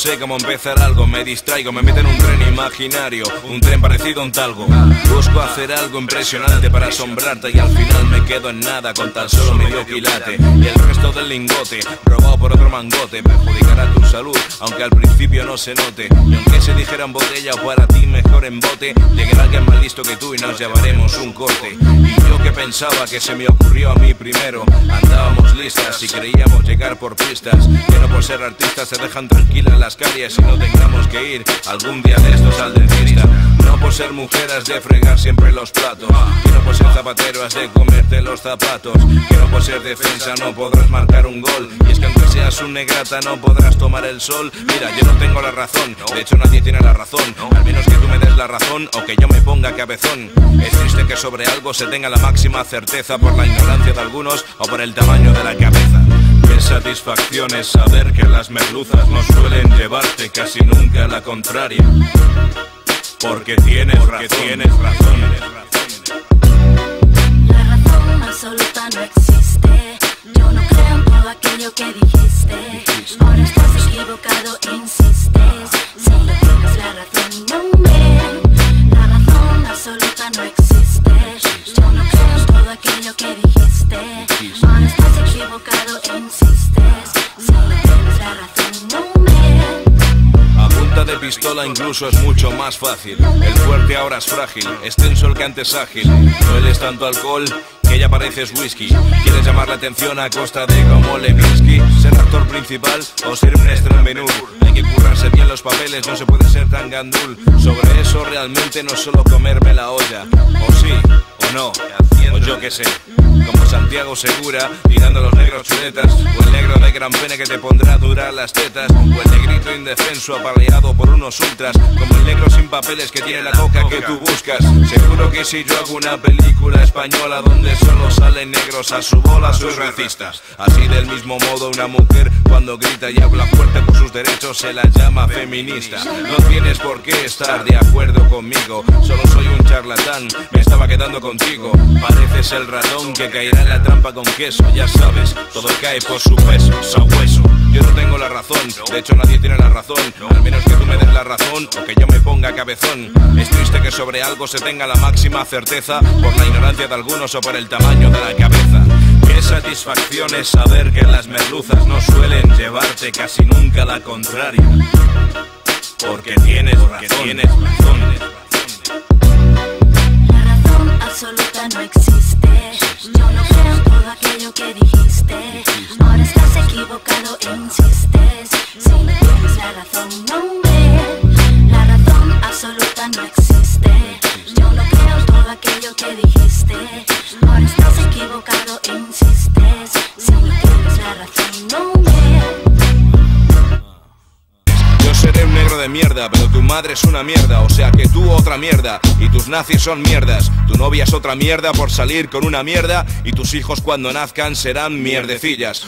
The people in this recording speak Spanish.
sé cómo empezar algo, me distraigo, me meto en un tren imaginario, un tren parecido a un talgo. Busco hacer algo impresionante para asombrarte y al final me quedo en nada con tan solo medio quilate. Y el resto del lingote, robado por otro mangote, perjudicará tu salud, aunque al principio no se note. Y aunque se dijera en botella o para ti mejor en bote, llegará alguien más listo que tú y nos llevaremos un corte. Y yo que pensaba que se me ocurrió a mí primero, andábamos listas y creíamos llegar por pistas, que no por ser artistas se dejan tranquilas las caries y no tengamos que ir algún día de estos al dentista. No por ser mujer has de fregar siempre los platos, que no por ser zapatero has de comerte los zapatos, que no por ser defensa no podrás marcar un gol, y es que aunque seas un negrata no podrás tomar el sol. Mira, yo no tengo la razón, de hecho nadie tiene la razón, al menos que tú me des la razón o que yo me ponga cabezón. Es triste que sobre algo se tenga la máxima certeza por la ignorancia de algunos o por el tamaño de la cabeza. Qué satisfacción es saber que las merluzas no suelen llevarte casi nunca a la contraria, porque tienes razón. La razón absoluta no existe. Yo no creo en todo aquello que dijiste. Ahora estás equivocado, insistes. Si no tienes la razón, no me. La razón absoluta no existe. Yo no creo en todo aquello que dijiste. Ahora estás equivocado, insistes. Si no tienes la razón, no me. A punta de pistola incluso es mucho más fácil. El fuerte ahora es frágil, es tenso el que antes ágil. Hueles tanto alcohol que ya pareces whisky. Quieres llamar la atención a costa de como Levinsky, ser actor principal o ser un extra menú. Hay que currarse bien los papeles, no se puede ser tan gandul. Sobre eso realmente no es solo comerme la olla. O sí, o no, o yo qué sé. Como Santiago Segura, tirando a los negros chuletas, o el negro de gran pene que te pondrá durar las tetas, o el negrito indefenso apaleado por unos ultras, como el negro sin papeles que tiene la coca que tú buscas. Seguro que si yo hago una película española donde solo salen negros a su bola, soy racista. Así del mismo modo una mujer cuando grita y habla fuerte por sus derechos se la llama feminista. No tienes por qué estar de acuerdo conmigo, solo soy un charlatán, me estaba quedando contigo. Pareces el ratón que caerá en la trampa con queso, ya sabes, todo cae por su peso, sabueso. Yo no tengo la razón, de hecho nadie tiene la razón, al menos que tú me des la razón o que yo me ponga cabezón. Es triste que sobre algo se tenga la máxima certeza por la ignorancia de algunos o por el tamaño de la cabeza. Qué satisfacción es saber que las merluzas no suelen llevarte casi nunca a la contraria, porque tienes razón. La razón absoluta no existe. Yo no creo en todo aquello que dijiste. Ahora estás equivocado e insistes. Si no tienes la razón, no me. La razón absoluta no existe. Yo no creo en todo aquello que dijiste. Ahora estás equivocado e insistes. Si no tienes la razón, no me. Yo seré un negro de mierda, pero tu madre es una mierda, o sea que tú otra mierda, y tus nazis son mierdas. Tu novia es otra mierda por salir con una mierda, y tus hijos cuando nazcan serán mierdecillas.